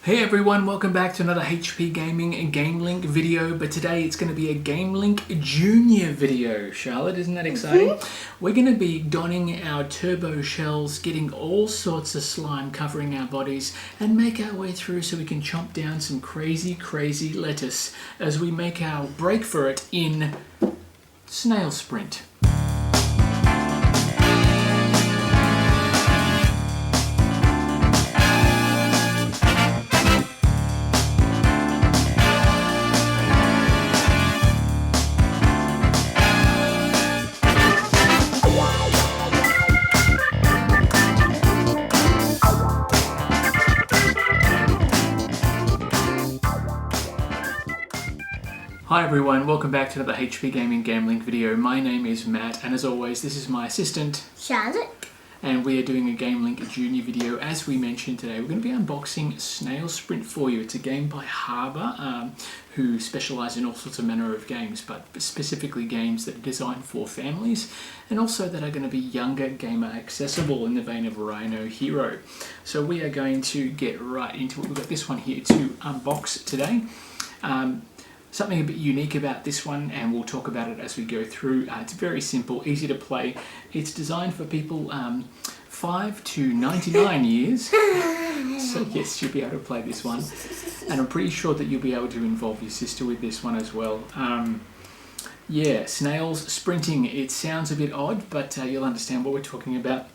Hey everyone, welcome back to another HP Gaming and GameLINK video, but today it's going to be a GameLINK Junior video. Charlotte, isn't that exciting? We're going to be donning our turbo shells, getting all sorts of slime covering our bodies, and make our way through so we can chomp down some crazy lettuce as we make our break for it in Snail Sprint. Hi everyone, welcome back to another HP Gaming GameLINK video. My name is Matt, and as always, this is my assistant, Charlotte. And we are doing a GameLINK Junior video. As we mentioned today, we're going to be unboxing Snail Sprint for you. It's a game by Haba, who specialise in all sorts of manner of games, but specifically games that are designed for families, and also that are going to be younger gamer accessible in the vein of Rhino Hero. So we are going to get right into it. We've got this one here to unbox today. Something a bit unique about this one, and we'll talk about it as we go through. It's very simple, easy to play. It's designed for people 5 to 99 years. So yes, you'll be able to play this one. And I'm pretty sure that you'll be able to involve your sister with this one as well. Yeah, snails sprinting. It sounds a bit odd, but you'll understand what we're talking about.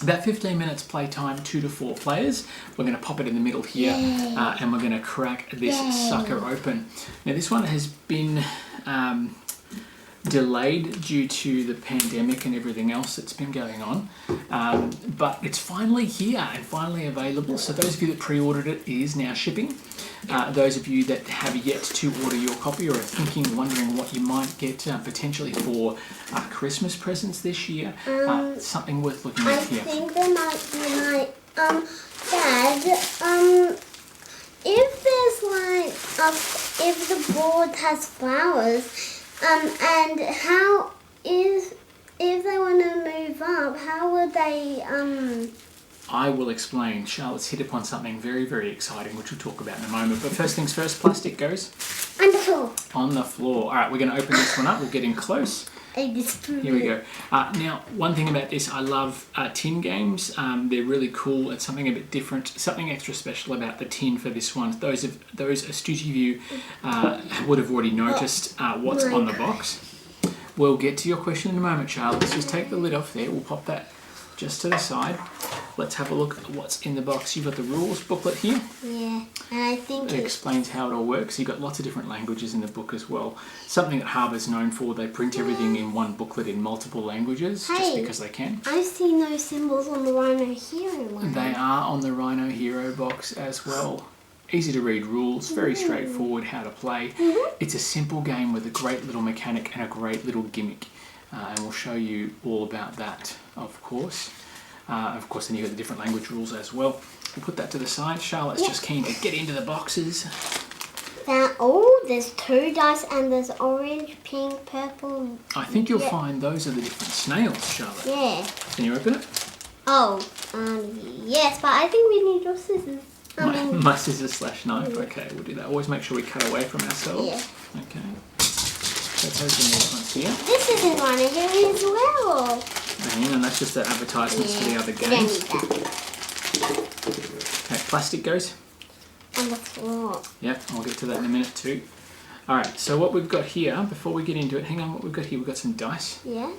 About 15 minutes playtime, 2 to 4 players. We're going to pop it in the middle here, and we're going to crack this sucker open. Now this one has been delayed due to the pandemic and everything else that's been going on, but it's finally here and finally available. So those of you that pre-ordered it, it is now shipping. Those of you that have yet to order your copy or are thinking, wondering what you might get potentially for Christmas presents this year, something worth looking at here. I think there might be Dad, if there's if the board has flowers, and how if they want to move up, how would they I will explain. Charlotte's hit upon something very exciting, which we'll talk about in a moment. But first things first, plastic goes on the floor. On the floor. All right, we're going to open this one up. We'll get in close. Here we go. Now, one thing about this, I love tin games. They're really cool. It's something a bit different, something extra special about the tin for this one. Those astute of you would have already noticed what's on the box. We'll get to your question in a moment, Charlotte. Let's just take the lid off there. We'll pop that just to the side. Let's have a look at what's in the box. You've got the rules booklet here. Yeah, and I think it explains how it all works. You've got lots of different languages in the book as well. Something that Haba's known for. They print everything in one booklet in multiple languages, just because they can. I've seen those symbols on the Rhino Hero one. They are on the Rhino Hero box as well. Easy to read rules, very straightforward how to play. It's a simple game with a great little mechanic and a great little gimmick. And we'll show you all about that, of course. Then you've got the different language rules as well. We'll put that to the side. Charlotte's just keen to get into the boxes. There's 2 dice and there's orange, pink, purple. I think you'll find those are the different snails, Charlotte. Yeah. Can you open it? Yes, but I think we need your scissors. My scissors / knife. Okay, we'll do that. Always make sure we cut away from ourselves. Yeah. Okay. Let's open these ones here. This is in Rhino Hero as well. And that's just the advertisements for the other games. Okay, plastic goes on the floor. Yep, I'll get to that in a minute too. Alright, so what we've got here, before we get into it, hang on, what we've got here, we've got some dice. Yeah.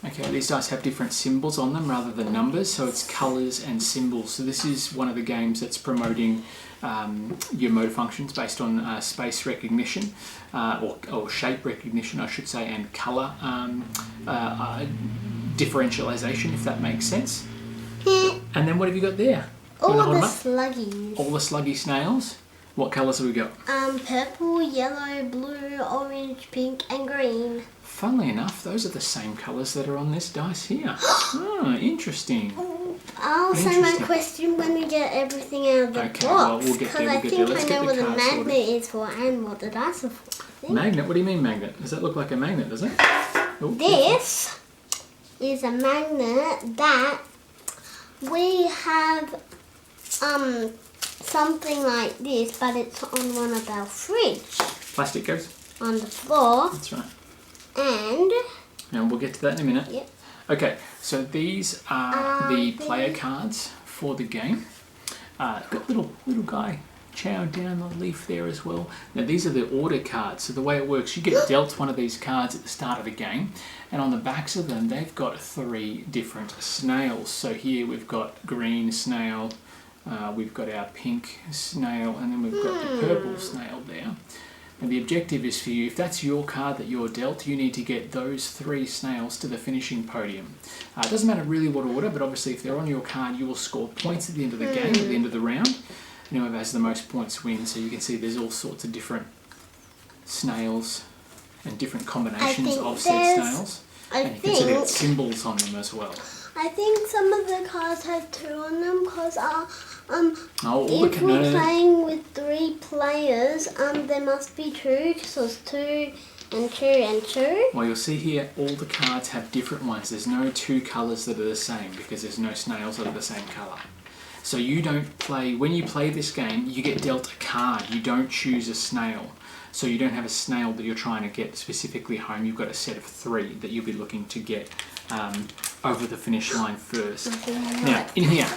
Okay, these dice have different symbols on them rather than numbers, so it's colours and symbols. So this is one of the games that's promoting your motor functions based on space recognition, or shape recognition, I should say, and colour differentialization, if that makes sense. And then what have you got there? All the sluggies. All the sluggy snails. What colours have we got? Purple, yellow, blue, orange, pink, and green. Funnily enough, those are the same colours that are on this dice here. Interesting. I'll say my question when we get everything out of the box. Well, we'll get there. Because I think I know what the magnet is for and what the dice are for. Magnet? What do you mean magnet? Does that look like a magnet, does it? This is a magnet that we have something like this, but it's on one of our fridge. Plastic goes on the floor. That's right. And we'll get to that in a minute. Yep. Okay, so these are the player cards for the game. Got little guy chowing down the leaf there as well. Now these are the order cards. So the way it works, you get dealt one of these cards at the start of a game, and on the backs of them they've got 3 different snails. So here we've got green snail, we've got our pink snail, and then we've got the purple snail there. And the objective is for you, if that's your card that you're dealt, you need to get those 3 snails to the finishing podium. It doesn't matter really what order, but obviously if they're on your card, you will score points at the end of the game, at the end of the round. And whoever has the most points wins. So you can see there's all sorts of different snails and different combinations of said snails. And you can see there's symbols on them as well. I think some of the cards have 2 on them because if we're playing with 3 players, there must be 2 because there's 2 and 2 and 2. Well, you'll see here all the cards have different ones. There's no 2 colours that are the same because there's no snails that are the same colour. So you don't play, when you play this game, you get dealt a card. You don't choose a snail. So you don't have a snail that you're trying to get specifically home. You've got a set of 3 that you'll be looking to get over the finish line first. Now, in here,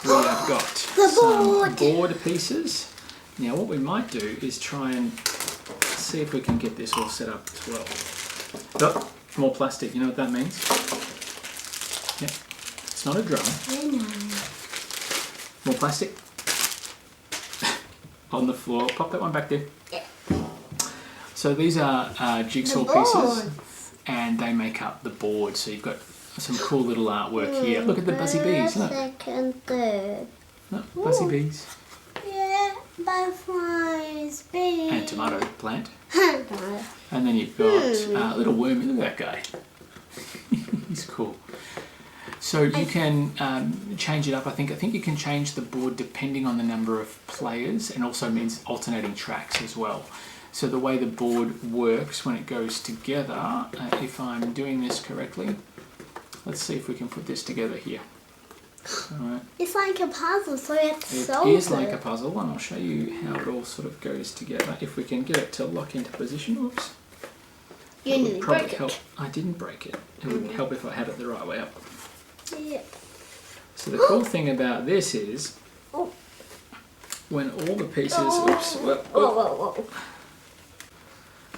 we have got some board pieces. Now, what we might do is try and see if we can get this all set up as well. Oh, more plastic. You know what that means? Yep. It's not a drum. I know. More plastic. On the floor. Pop that one back there. Yeah. So these are jigsaw pieces, and they make up the board. So you've got some cool little artwork here. Look at the buzzy bees. Look. Second, third. Look, buzzy bees. Yeah, butterflies, bees. And tomato plant. And then you've got little wormy. Look at that guy. He's cool. So you can change it up. I think you can change the board depending on the number of players, and also means alternating tracks as well. So the way the board works when it goes together, if I'm doing this correctly, let's see if we can put this together here. All right. It's like a puzzle, so you have to solve it. It is like a puzzle, and I'll show you how it all sort of goes together. If we can get it to lock into position. Oops. You nearly broke it. I didn't break it. It would help if I had it the right way up. Yeah. So the cool thing about this is when all the pieces whoa.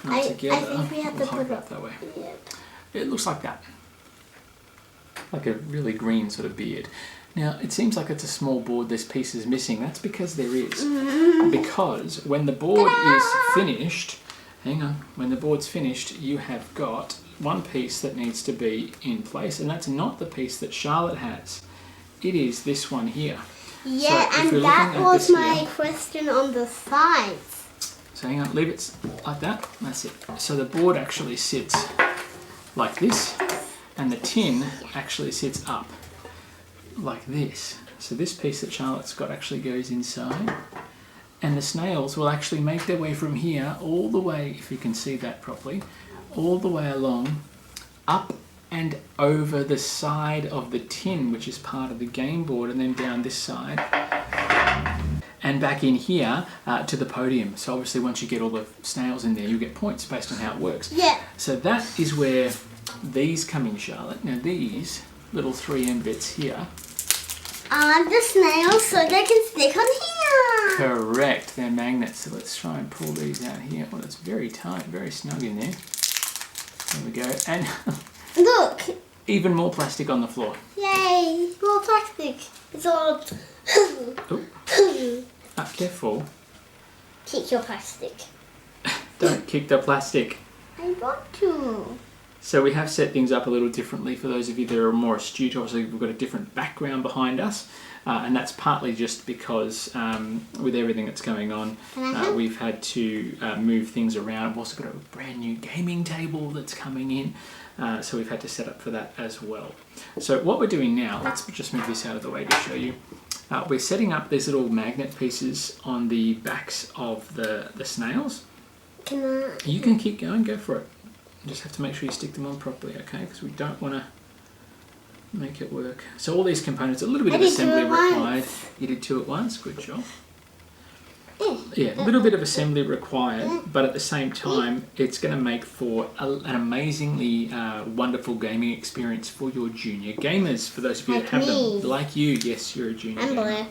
are together, I think we have to put it up that way. Yeah. It looks like that. Like a really green sort of beard. Now, it seems like it's a small board, there's pieces missing. That's because there is. Because when the board is finished, hang on, when the board's finished, you have got one piece that needs to be in place, and that's not the piece that Charlotte has. It is this one here. Yeah, so and that was my question on the sides. So hang on, leave it like that. That's it. So the board actually sits like this, and the tin actually sits up like this. So this piece that Charlotte's got actually goes inside, and the snails will actually make their way from here all the way, if you can see that properly, all the way along, up and over the side of the tin, which is part of the game board, and then down this side, and back in here to the podium. So obviously once you get all the snails in there, you get points based on how it works. Yeah. So that is where these come in, Charlotte. Now these little 3M bits here are the snails, so they can stick on here. Correct, they're magnets. So let's try and pull these out here. Well, it's very tight, very snug in there. There we go. And look. Even more plastic on the floor. Yay, more plastic. It's all... Careful. Kick your plastic. Don't kick the plastic. I want to. So we have set things up a little differently for those of you that are more astute. Obviously we've got a different background behind us, and that's partly just because with everything that's going on, we've had to move things around. We've also got a brand new gaming table that's coming in, so we've had to set up for that as well. So what we're doing now, let's just move this out of the way to show you. We're setting up these little magnet pieces on the backs of the snails. You can keep going, go for it. You just have to make sure you stick them on properly, okay? Because we don't want to make it work. So all these components, a little bit of assembly required. You did 2 at once, good job. Yeah, a little bit of assembly required, but at the same time, it's going to make for an amazingly wonderful gaming experience for your junior gamers. For those of you that have them, like you, yes, you're a junior gamer. Blair.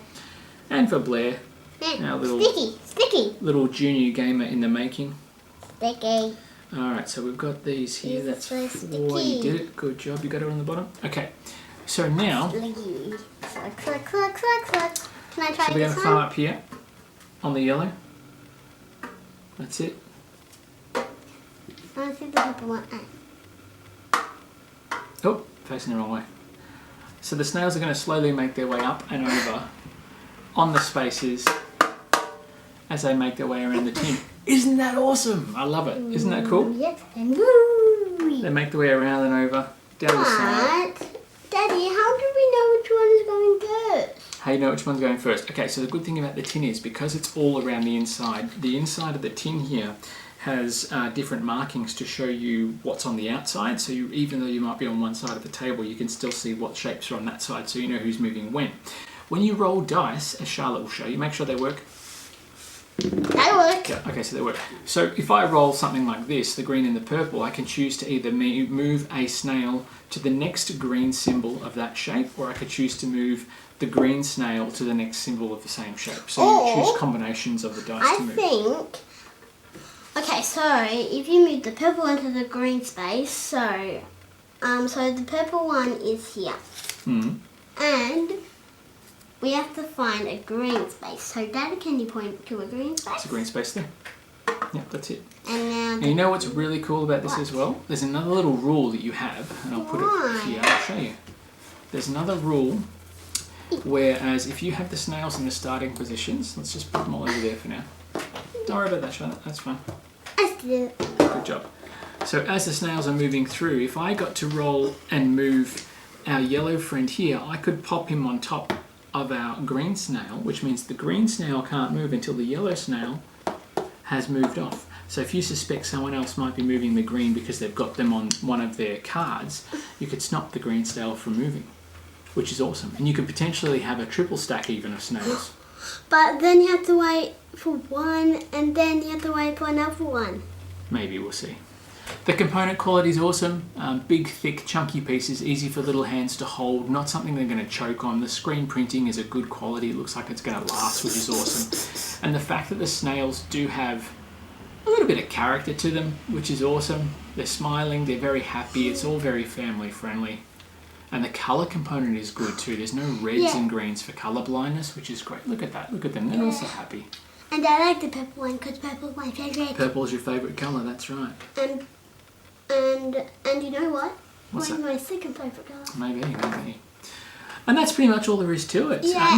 And for Blair, our Sticky. little junior gamer in the making. Sticky. All right, so we've got these here. That's so 4. You did it. Good job. You got it on the bottom. Okay, so now. Click. Can I try So we're going this to one? fire up here on the yellow. That's it. I want to see the purple one. Oh, facing the wrong way. So the snails are going to slowly make their way up and over on the spaces as they make their way around the tin. Isn't that awesome? I love it. Isn't that cool? Yes. And woo! They make their way around and over, down the side. Daddy, how do we know which one is going first? How do you know which one's going first? Okay, so the good thing about the tin is because it's all around the inside of the tin here has different markings to show you what's on the outside. So even though you might be on one side of the table, you can still see what shapes are on that side, so you know who's moving when. When you roll dice, as Charlotte will show you, make sure they work. They work. Yeah, okay, so they work. So if I roll something like this, the green and the purple, I can choose to either move a snail to the next green symbol of that shape, or I could choose to move the green snail to the next symbol of the same shape. So you choose combinations of the dice to move. Okay, so if you move the purple one to the green space, so the purple one is here. And we have to find a green space. So Daddy, can you point to a green space? It's a green space there. Yep, that's it. And you know what's really cool about this as well? There's another little rule that you have, and I'll put it here, I'll show you. There's another rule, whereas if you have the snails in the starting positions, let's just put them all over there for now. Don't worry about that, Charlotte, that's fine. Good job. So as the snails are moving through, if I got to roll and move our yellow friend here, I could pop him on top of our green snail, which means the green snail can't move until the yellow snail has moved off. So if you suspect someone else might be moving the green because they've got them on one of their cards, you could stop the green snail from moving, which is awesome. And you could potentially have a triple stack even of snails. But then you have to wait for one, and then you have to wait for another one. Maybe, we'll see. The component quality is awesome. Big, thick, chunky pieces, easy for little hands to hold, not something they're going to choke on. The screen printing is a good quality. It looks like it's going to last, which is awesome. And the fact that the snails do have a little bit of character to them, which is awesome. They're smiling, they're very happy. It's all very family friendly. And the colour component is good too. There's no reds and greens for colour blindness, which is great. Look at that. Look at them. They're also happy. And I like the purple one because purple is my favourite. Purple is your favourite colour, that's right. And you know what? What's that? My second favourite colour. Maybe. And that's pretty much all there is to it. Yeah,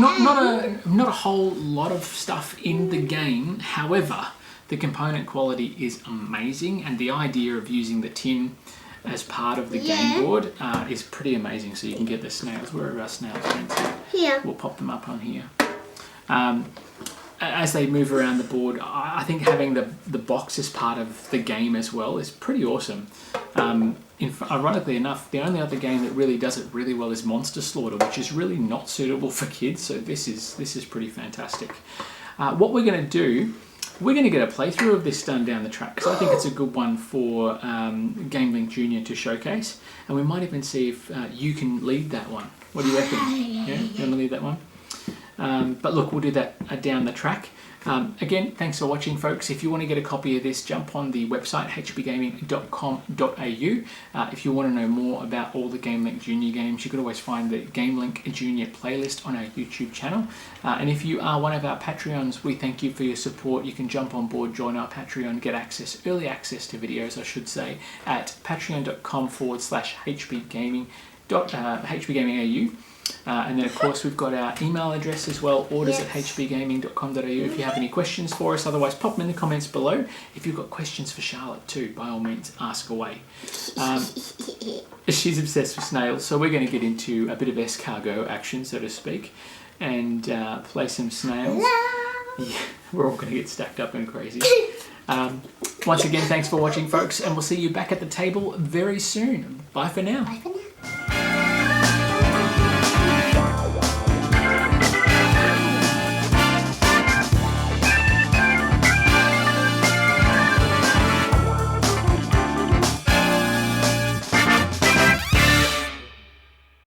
not a whole lot of stuff in the game. However, the component quality is amazing, and the idea of using the tin as part of the game board is pretty amazing. So you can get the snails. Where are our snails? Here. We'll pop them up on here. As they move around the board, I think having the box as part of the game as well is pretty awesome. Ironically enough, the only other game that really does it really well is Monster Slaughter, which is really not suitable for kids. So this is pretty fantastic. What we're going to do, we're going to get a playthrough of this done down the track, because I think it's a good one for GameLINK Junior to showcase, and we might even see if you can lead that one. What do you reckon? Yeah, you want to lead that one? But look, we'll do that down the track. Again, thanks for watching, folks. If you want to get a copy of this, jump on the website hpgaming.com.au. If you want to know more about all the GameLINK Junior games, you could always find the GameLINK Junior playlist on our YouTube channel. And if you are one of our Patreons, we thank you for your support. You can jump on board, join our Patreon, get early access to videos, I should say, at patreon.com/hpgamingau. And then, of course, we've got our email address as well, orders@hpgaming.com.au if you have any questions for us. Otherwise, pop them in the comments below. If you've got questions for Charlotte too, by all means, ask away. She's obsessed with snails, so we're going to get into a bit of escargot action, so to speak, and play some snails. Yeah, we're all going to get stacked up and crazy. Once again, thanks for watching, folks, and we'll see you back at the table very soon. Bye for now. Bye for now.